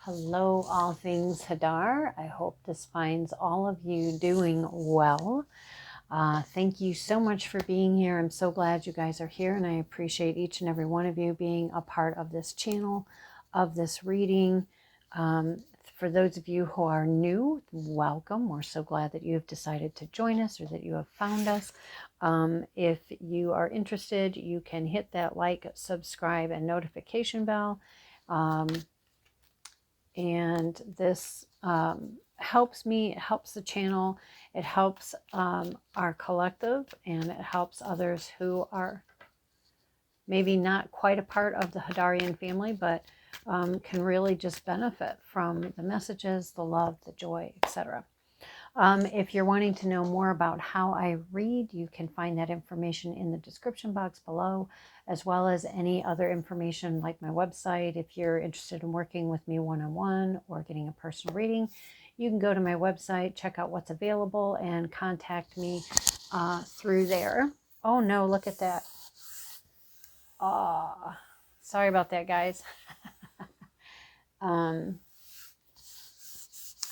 Hello, all things Hadar. I hope this finds all of you doing well. Thank you so much for being here. I'm so glad you guys are here, and I appreciate each and every one of you being a part of this channel, of this reading. For those of you who are new, welcome. We're so glad that you have decided to join us or that you have found us. If you are interested, you can hit that like, subscribe, and notification bell. And this helps me, it helps the channel, it helps our collective, and it helps others who are maybe not quite a part of the Hadarian family, but can really just benefit from the messages, the love, the joy, etc. If you're wanting to know more about how I read, you can find that information in the description box below, as well as any other information like my website. If you're interested in working with me one-on-one or getting a personal reading, you can go to my website, check out what's available, and contact me through there. Oh no, look at that. Sorry about that, guys. I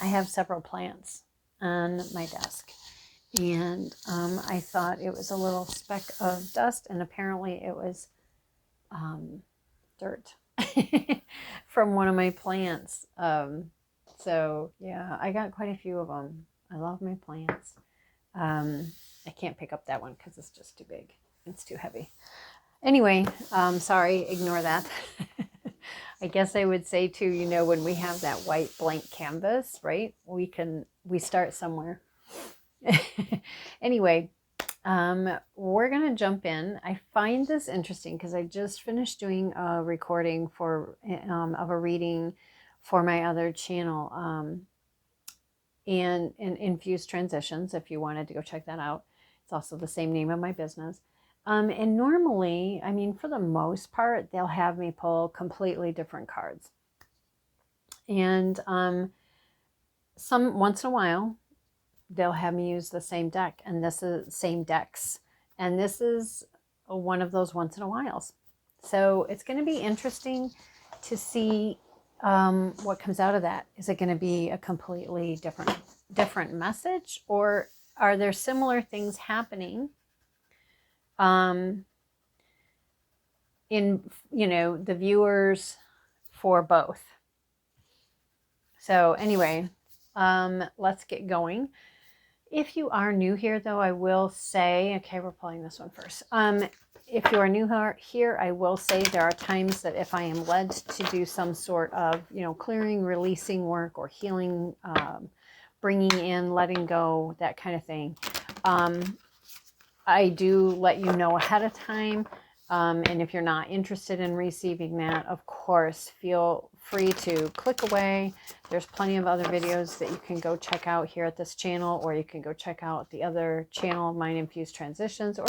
have several plants on my desk, and I thought it was a little speck of dust, and apparently it was dirt from one of my plants. So yeah, I got quite a few of them. I love my plants. I can't pick up that one because it's just too big. It's too heavy. Anyway, sorry, ignore that. I guess I would say too, you know, when we have that white blank canvas, right? We start somewhere. Anyway, we're going to jump in. I find this interesting because I just finished doing a recording of a reading for my other channel, and Infused Transitions, if you wanted to go check that out. It's also the same name of my business. And normally, I mean, for the most part, they'll have me pull completely different cards. And once in a while, they'll have me use the same deck, and this is same decks. And this is one of those once in a whiles. So it's going to be interesting to see what comes out of that. Is it going to be a completely different message, or are there similar things happening in, you know, the viewers for both? So anyway, let's get going. If you are new here, though, I will say, okay, we're pulling this one first. If you are new here, I will say there are times that if I am led to do some sort of, you know, clearing, releasing work or healing, bringing in, letting go, that kind of thing, I do let you know ahead of time. And if you're not interested in receiving that, of course, feel free to click away. There's plenty of other videos that you can go check out here at this channel, or you can go check out the other channel, Mind Infused Transitions, or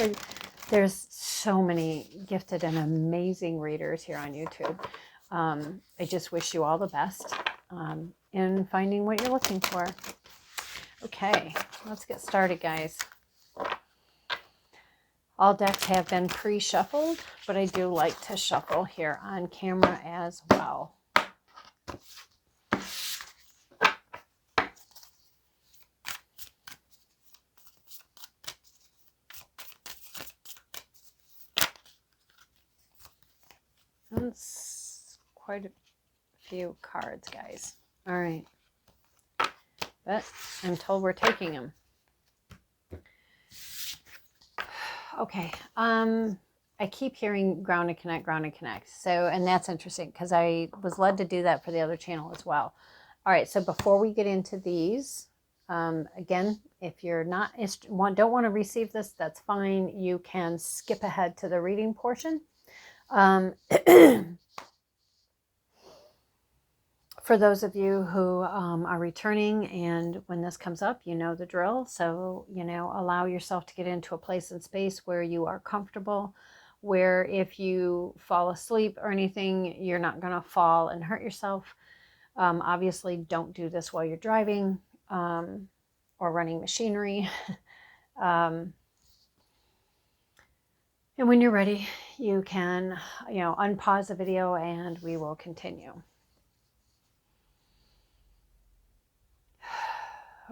there's so many gifted and amazing readers here on YouTube. I just wish you all the best in finding what you're looking for. Okay, let's get started, guys. All decks have been pre-shuffled, but I do like to shuffle here on camera as well. That's quite a few cards, guys. All right. But I'm told we're taking them. Okay, I keep hearing ground and connect, ground and connect. So, and that's interesting because I was led to do that for the other channel as well. All right, so before we get into these, again, if you're not don't want to receive this, that's fine. You can skip ahead to the reading portion. For those of you who are returning, and when this comes up, you know the drill. So, you know, allow yourself to get into a place and space where you are comfortable, where if you fall asleep or anything, you're not going to fall and hurt yourself. Obviously, don't do this while you're driving or running machinery. And when you're ready, you can, you know, unpause the video and we will continue.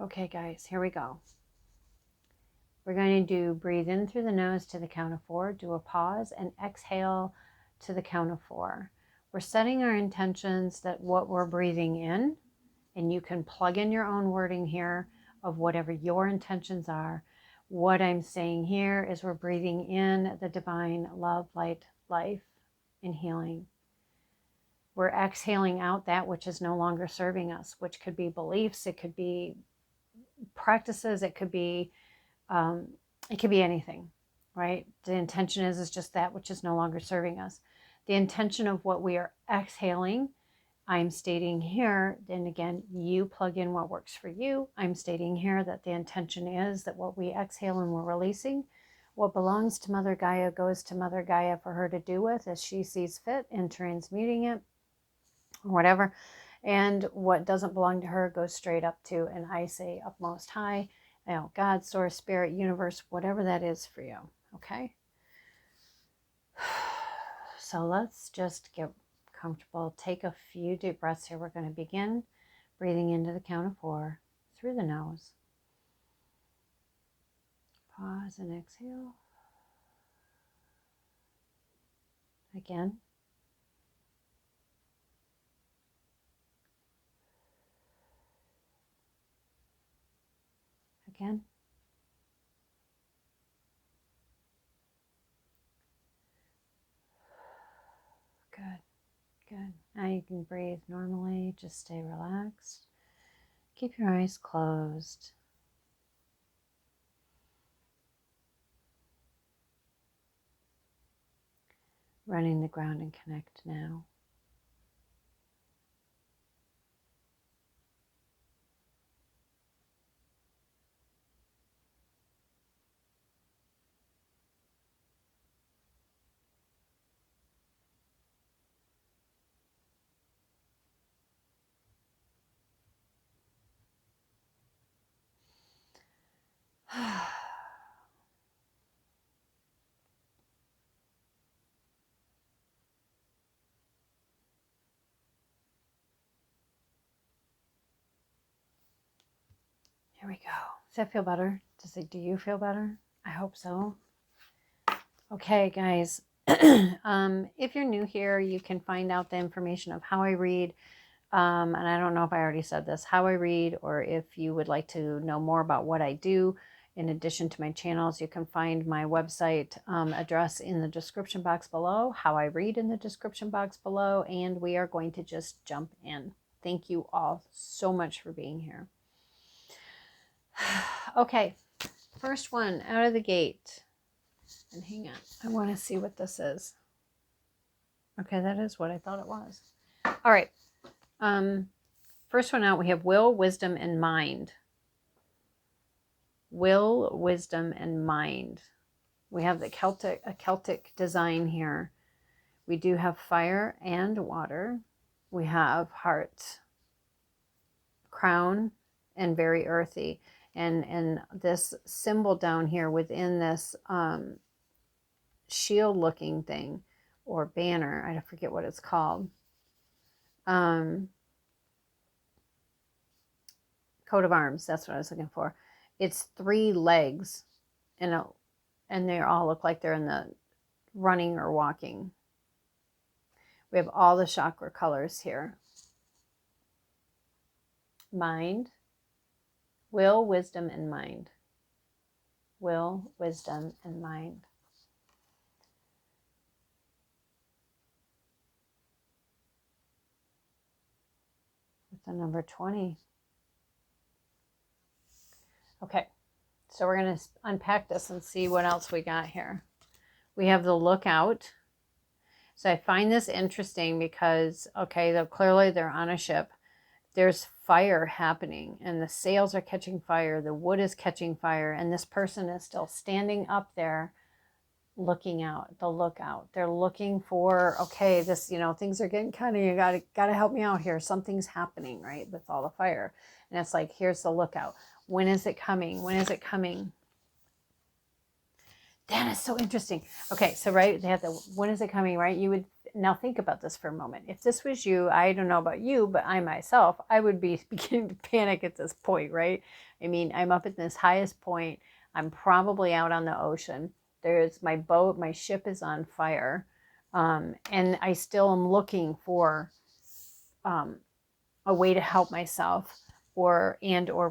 Okay, guys, here we go. We're going to do breathe in through the nose to the count of 4, do a pause, and exhale to the count of 4. We're setting our intentions that what we're breathing in, and you can plug in your own wording here of whatever your intentions are. What I'm saying here is we're breathing in the divine love, light, life, and healing. We're exhaling out that which is no longer serving us, which could be beliefs, it could be practices, it could be anything, right? The intention is just that which is no longer serving us. The intention of what we are exhaling, I'm stating here, then again, you plug in what works for you. I'm stating here that the intention is that what we exhale and we're releasing, what belongs to Mother Gaia goes to Mother Gaia for her to do with as she sees fit in transmuting it or whatever. And what doesn't belong to her goes straight up to, and I say up most high, you know, God, source, spirit, universe, whatever that is for you. Okay. So let's just get comfortable. Take a few deep breaths here. We're going to begin breathing into the count of 4 through the nose. Pause and exhale. Again. Again. Good. Good. Now you can breathe normally. Just stay relaxed. Keep your eyes closed. Running the ground and connect now. Here we go. Does that feel better? Do you feel better? I hope so. Okay, guys. If you're new here, you can find out the information of how I read. And I don't know if I already said this, how I read, or if you would like to know more about what I do in addition to my channels, you can find my website address in the description box below, how I read in the description box below, and we are going to just jump in. Thank you all so much for being here. Okay, first one out of the gate. And hang on, I want to see what this is. Okay, that is what I thought it was. All right. First one out, we have will, wisdom, and mind. Will, wisdom, and mind. We have the Celtic design here. We do have fire and water. We have heart, crown, and very earthy. And this symbol down here within this shield looking thing or banner, I forget what it's called. Coat of arms, that's what I was looking for. It's 3 legs, and they all look like they're in the running or walking. We have all the chakra colors here. Mind, will, wisdom, and mind. Will, wisdom, and mind. With the number 20. Okay, so we're going to unpack this and see what else we got here. We have the lookout. So I find this interesting because, okay, clearly they're on a ship. There's fire happening and the sails are catching fire. The wood is catching fire. And this person is still standing up there looking out, the lookout. They're looking for, okay, this, things are getting kind of, you gotta help me out here. Something's happening, right, with all the fire. And it's like, here's the lookout. When is it coming? When is it coming? That is so interesting. Okay, so right, they have the, when is it coming, right? You would, now think about this for a moment. If this was you, I don't know about you, but I myself, I would be beginning to panic at this point, right? I mean, I'm up at this highest point. I'm probably out on the ocean. There's my boat, my ship is on fire. And I still am looking for a way to help myself or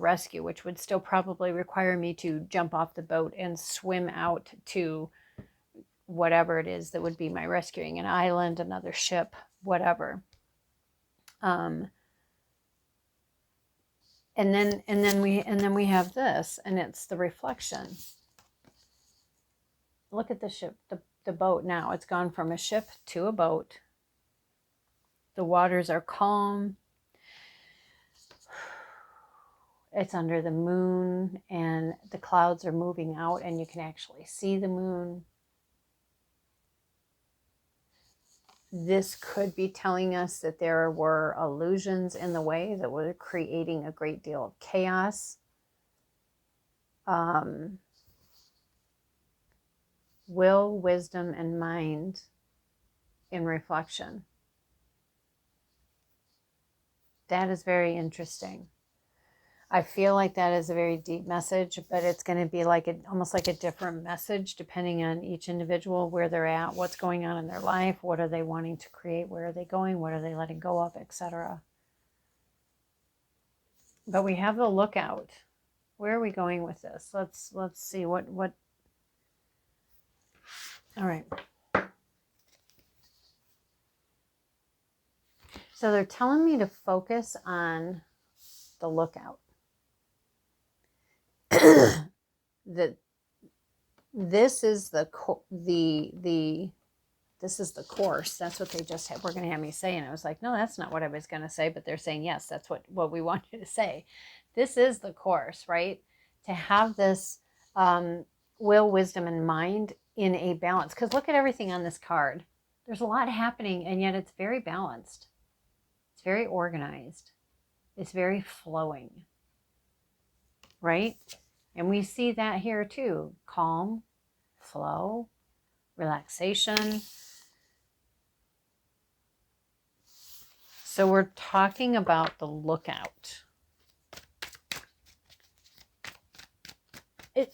rescue, which would still probably require me to jump off the boat and swim out to whatever it is that would be my rescuing, an island, another ship, whatever. And then we have this, and it's the reflection. Look at the ship, the boat now. It's gone from a ship to a boat. The waters are calm. It's under the moon, and the clouds are moving out, and you can actually see the moon. This could be telling us that there were illusions in the way that were creating a great deal of chaos. Will, wisdom, and mind in reflection. That is very interesting. I feel like that is a very deep message, but it's going to be like almost like a different message depending on each individual, where they're at, what's going on in their life, what are they wanting to create, where are they going, what are they letting go of, etc. But we have the lookout. Where are we going with this? Let's see what. All right. So they're telling me to focus on the lookout. That this is the this is the course. That's what they just we're going to have me say. And I was like, no, that's not what I was going to say. But they're saying, yes, that's what we want you to say. This is the course, right? To have this will, wisdom, and mind in a balance. Because look at everything on this card. There's a lot happening, and yet it's very balanced. It's very organized. It's very flowing, right? And we see that here too. Calm, flow, relaxation. So we're talking about the lookout.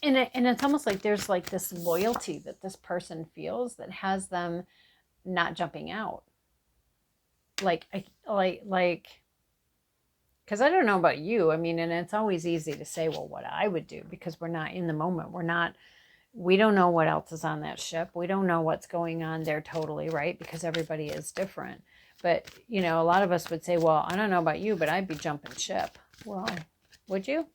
And it's almost like there's like this loyalty that this person feels that has them not jumping out. Like, because I don't know about you. I mean, and it's always easy to say, well, what I would do, because we're not in the moment. We don't know what else is on that ship. We don't know what's going on there totally, right? Because everybody is different. But, you know, a lot of us would say, well, I don't know about you, but I'd be jumping ship. Well, would you?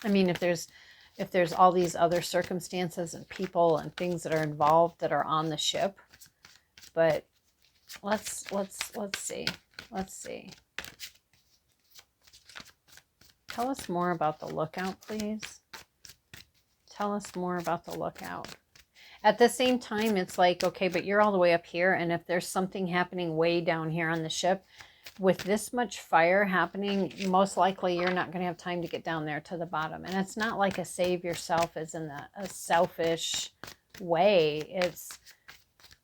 I mean, if there's all these other circumstances and people and things that are involved that are on the ship. But let's see. Let's see. Tell us more about the lookout, please. Tell us more about the lookout. At the same time, it's like, okay, but you're all the way up here, and if there's something happening way down here on the ship, with this much fire happening, most likely you're not going to have time to get down there to the bottom. And it's not like a save yourself as in a selfish way. It's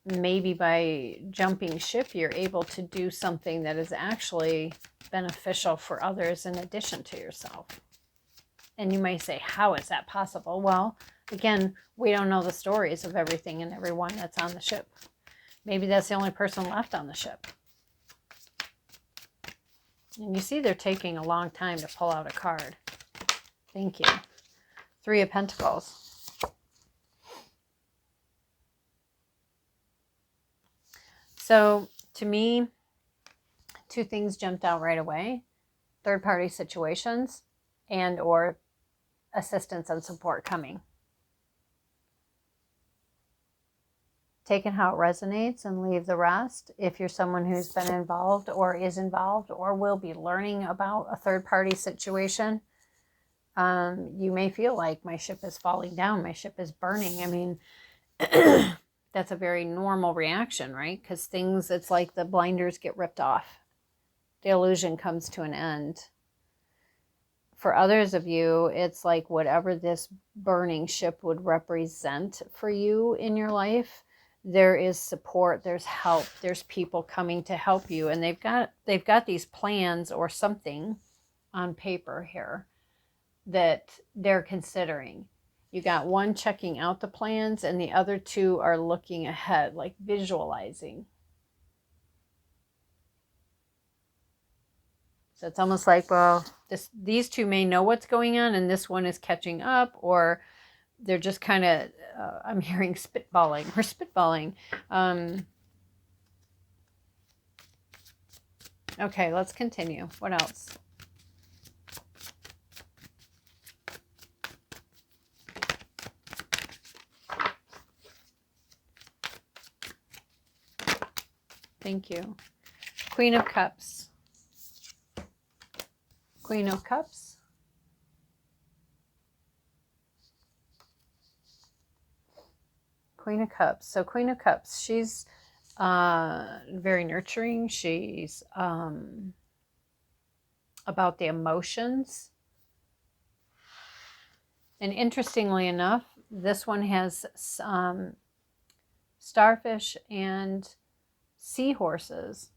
maybe by jumping ship, you're able to do something that is actually beneficial for others in addition to yourself. And you may say, how is that possible? Well, again, we don't know the stories of everything and everyone that's on the ship. Maybe that's the only person left on the ship. And you see they're taking a long time to pull out a card. Thank you. 3 of Pentacles. So to me, 2 things jumped out right away. Third-party situations and or assistance and support coming. Take it how it resonates and leave the rest. If you're someone who's been involved or is involved or will be learning about a third-party situation, you may feel like my ship is falling down, my ship is burning. I mean, that's a very normal reaction, right? Because things, it's like the blinders get ripped off. The illusion comes to an end. For others of you, it's like whatever this burning ship would represent for you in your life, there is support, there's help, there's people coming to help you, and they've got these plans or something on paper here that they're considering. You got one checking out the plans and the other two are looking ahead, like visualizing. So it's almost like, well, these two may know what's going on and this one is catching up, or they're just kind of, I'm hearing spitballing. We're spitballing. Okay, let's continue. What else? Thank you. Queen of Cups. Queen of Cups. Queen of Cups. So Queen of Cups, she's very nurturing. She's about the emotions. And interestingly enough, this one has starfish and seahorses.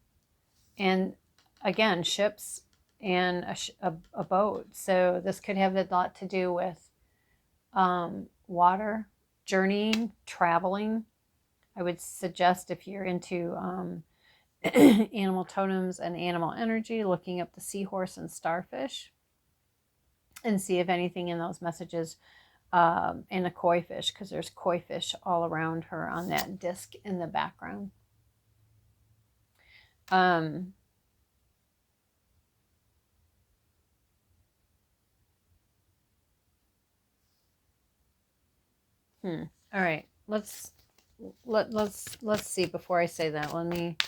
And again, ships and a boat. So this could have a lot to do with water, journeying, traveling. I would suggest if you're into animal totems and animal energy, looking up the seahorse and starfish and see if anything in those messages, and a koi fish, because there's koi fish all around her on that disc in the background. All right, let's see before I say that. Let me.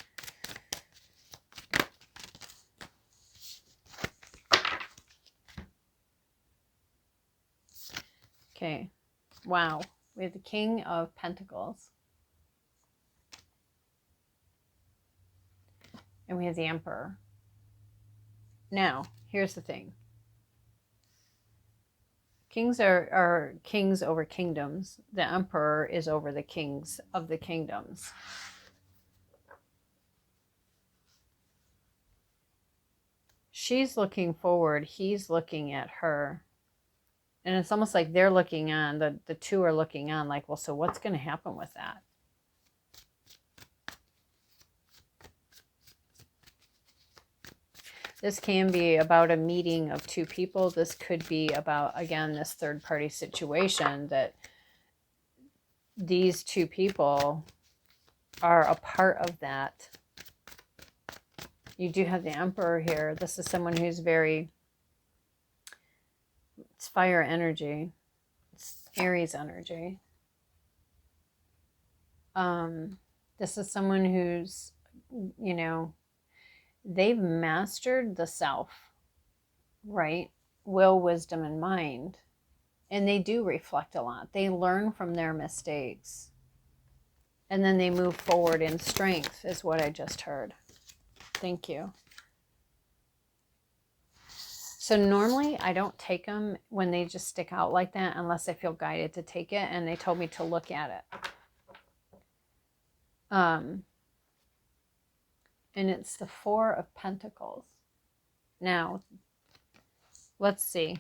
Okay. Wow. We have the King of Pentacles. And we have the Emperor. Now, here's the thing. Kings are kings over kingdoms. The Emperor is over the kings of the kingdoms. She's looking forward. He's looking at her. And it's almost like they're looking on. The two are looking on like, well, so what's going to happen with that? This can be about a meeting of two people. This could be about, again, this third-party situation that these two people are a part of that. You do have the Emperor here. This is someone who's very, it's fire energy. It's Aries energy. This is someone who's, you know, they've mastered the self, right? Will, wisdom, and mind. And they do reflect a lot. They learn from their mistakes. And then they move forward in strength, is what I just heard. Thank you. So normally I don't take them when they just stick out like that unless I feel guided to take it. And they told me to look at it. And it's the Four of Pentacles. Now, let's see.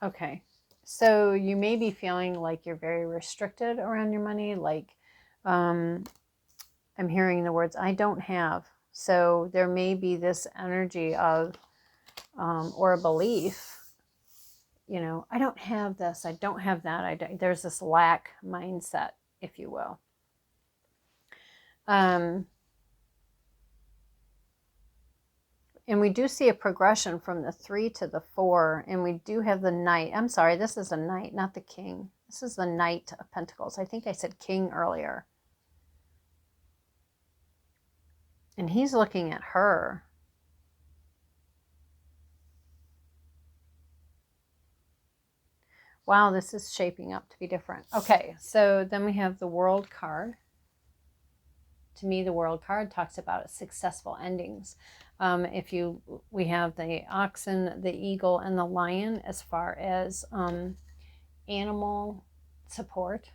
Okay, so you may be feeling like you're very restricted around your money. Like, I'm hearing the words, I don't have. So there may be this energy of, or a belief, you know, I don't have this, I don't have that. There's this lack mindset, if you will. And we do see a progression from the 3 to the 4, and we do have the Knight. I'm sorry, this is the Knight, not the King. This is the Knight of Pentacles. I think I said King earlier. And he's looking at her. Wow, this is shaping up to be different. Okay, so then we have the World card. To me, the World card talks about successful endings. We have the oxen, the eagle, and the lion as far as animal support,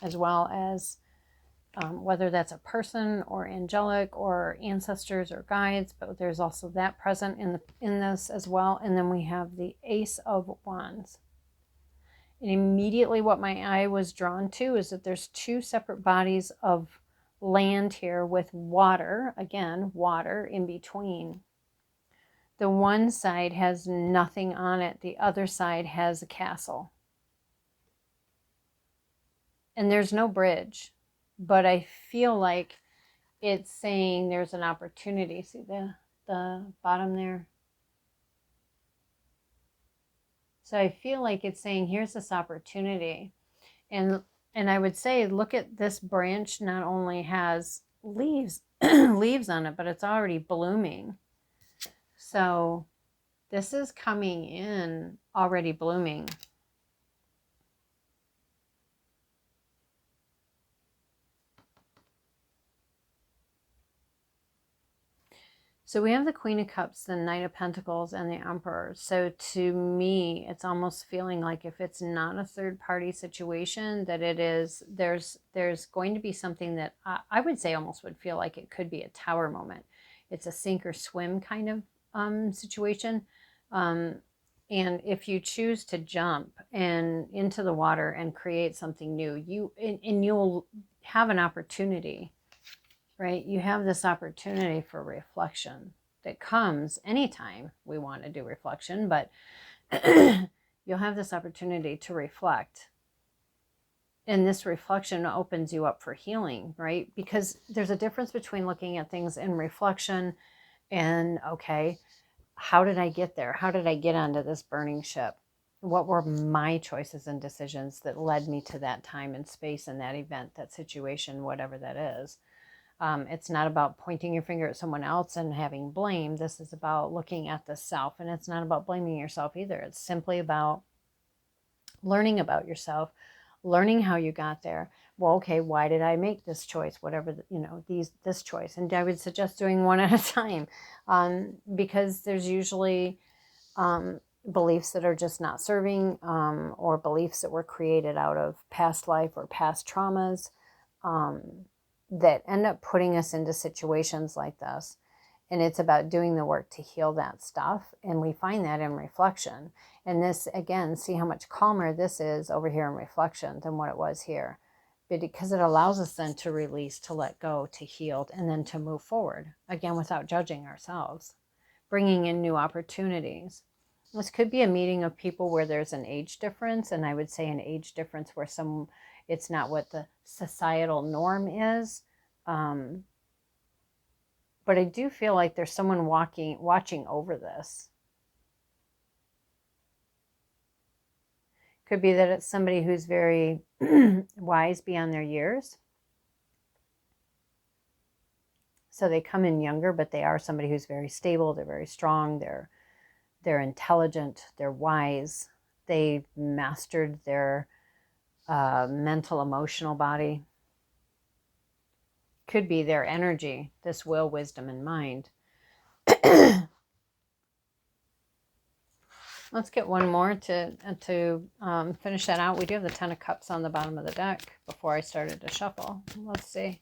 as well as whether that's a person or angelic or ancestors or guides, but there's also that present in this as well. And then we have the Ace of Wands. And immediately what my eye was drawn to is that there's two separate bodies of land here with water, again, water in between. The one side has nothing on it. The other side has a castle. And there's no bridge, but I feel like it's saying there's an opportunity. See the bottom there? So I feel like it's saying here's this opportunity. And I would say, look at this branch, not only has leaves leaves on it, but it's already blooming. So this is coming in already blooming. So we have the Queen of Cups, the Knight of Pentacles, and the Emperor. So to me, it's almost feeling like if it's not a third-party situation, that it is, there's going to be something that I would say almost would feel like it could be a tower moment. It's a sink or swim kind of situation. And if you choose to jump and into the water and create something new, you'll have an opportunity. Right? You have this opportunity for reflection that comes anytime we want to do reflection, but you'll have this opportunity to reflect. And this reflection opens you up for healing, right? Because there's a difference between looking at things in reflection and, okay, how did I get there? How did I get onto this burning ship? What were my choices and decisions that led me to that time and space and that event, that situation, whatever that is? It's not about pointing your finger at someone else and having blame. This is about looking at the self, and it's not about blaming yourself either. It's simply about learning about yourself, learning how you got there. Well, okay, why did I make this choice? Whatever, this choice. And I would suggest doing one at a time, because there's usually beliefs that are just not serving, or beliefs that were created out of past life or past traumas, that end up putting us into situations like this. And it's about doing the work to heal that stuff. And we find that in reflection. And this, again, see how much calmer this is over here in reflection than what it was here. But because it allows us then to release, to let go, to heal, and then to move forward, again, without judging ourselves, bringing in new opportunities. This could be a meeting of people where there's an age difference. And I would say an age difference where it's not what the societal norm is. But I do feel like there's someone watching over this. Could be that it's somebody who's very wise beyond their years. So they come in younger, but they are somebody who's very stable. They're very strong. They're intelligent. They're wise. They've mastered their mental, emotional body. Could be their energy, this will, wisdom, and mind. Let's get one more to finish that out. We do have the Ten of Cups on the bottom of the deck before I started to shuffle. Let's see.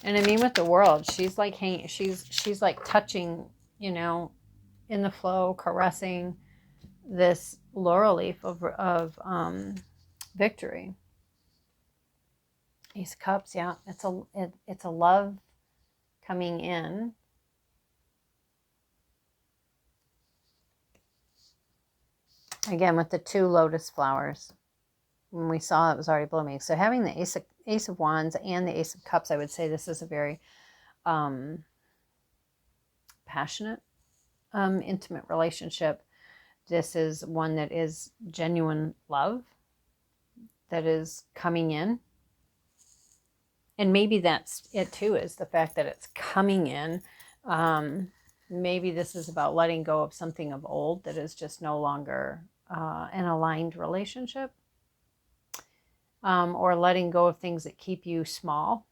And I mean, with the World, she's like she's like touching, in the flow, caressing this laurel leaf of victory. Ace of Cups, yeah, it's a love coming in. Again, with the two lotus flowers, when we saw it was already blooming. So having the Ace of Wands and the Ace of Cups, I would say this is a very passionate, intimate relationship. This is one that is genuine love that is coming in. And maybe that's it too, is the fact that it's coming in. Maybe this is about letting go of something of old that is just no longer an aligned relationship. Or letting go of things that keep you small.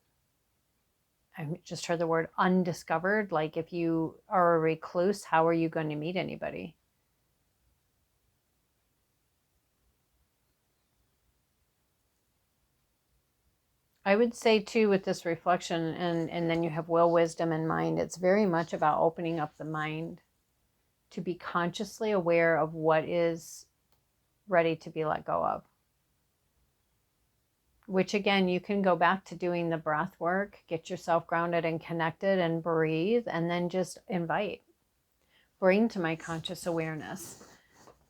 I just heard the word undiscovered. Like if you are a recluse, how are you going to meet anybody? I would say too, with this reflection, and then you have will, wisdom, and mind, it's very much about opening up the mind to be consciously aware of what is ready to be let go of. Which again, you can go back to doing the breath work, get yourself grounded and connected and breathe, and then just invite, bring to my conscious awareness,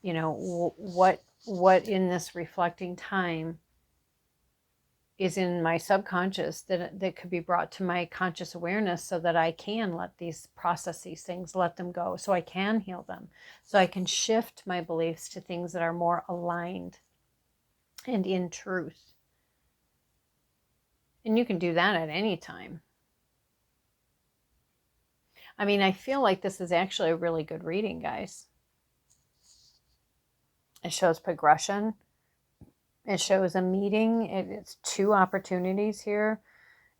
you know, what in this reflecting time is in my subconscious that could be brought to my conscious awareness so that I can process these things, let them go, so I can heal them, so I can shift my beliefs to things that are more aligned and in truth. And you can do that at any time. I mean, I feel like this is actually a really good reading, guys. It shows progression. It shows a meeting. It's 2 opportunities here.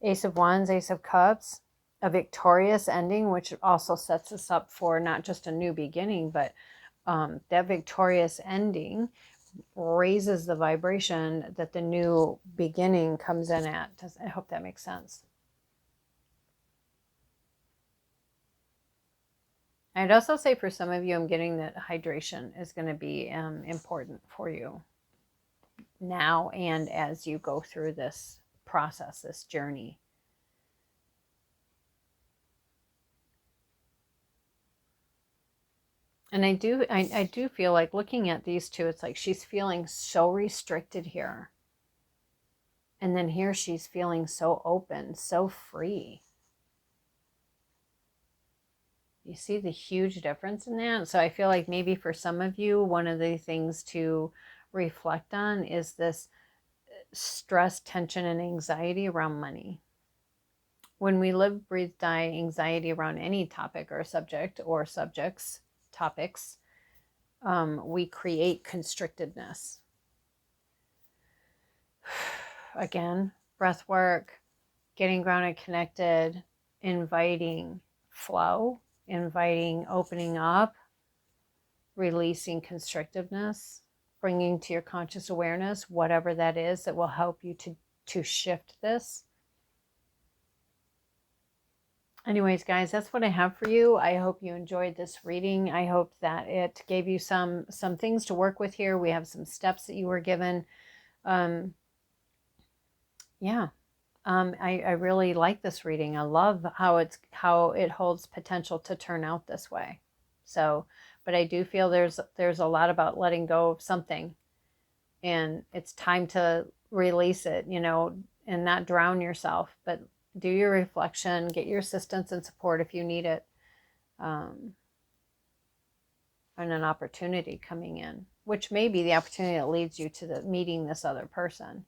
Ace of Wands, Ace of Cups, a victorious ending, which also sets us up for not just a new beginning, but that victorious ending raises the vibration that the new beginning comes in at. I hope that makes sense. I'd also say for some of you, I'm getting that hydration is going to be important for you now and as you go through this process, this journey. And I do feel like looking at these 2, it's like she's feeling so restricted here. And then here she's feeling so open, so free. You see the huge difference in that? So I feel like maybe for some of you, one of the things to reflect on is this stress, tension, and anxiety around money. When we live, breathe, die, anxiety around any topic or subject or subjects, topics, we create constrictedness. Again, breath work, getting grounded, connected, inviting flow, inviting opening up, releasing constrictiveness, bringing to your conscious awareness whatever that is that will help you to shift this. Anyways, guys, that's what I have for you. I hope you enjoyed this reading. I hope that it gave you some things to work with here. We have some steps that you were given. I really like this reading. I love how it holds potential to turn out this way. So, but I do feel there's a lot about letting go of something, and it's time to release it, you know, and not drown yourself, but do your reflection, get your assistance and support if you need it, and an opportunity coming in, which may be the opportunity that leads you to meeting this other person.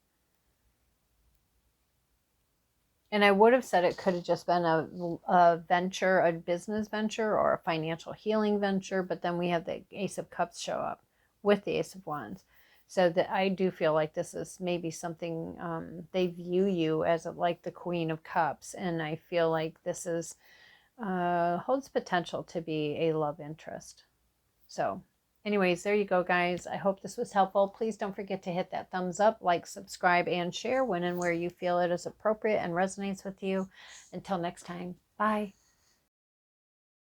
And I would have said it could have just been a venture, a business venture, or a financial healing venture, but then we have the Ace of Cups show up with the Ace of Wands. So that I do feel like this is maybe something, they view you as like the Queen of Cups, and I feel like this is holds potential to be a love interest. So anyways, there you go, guys. I hope this was helpful. Please don't forget to hit that thumbs up, like, subscribe, and share when and where you feel it is appropriate and resonates with you. Until next time, bye.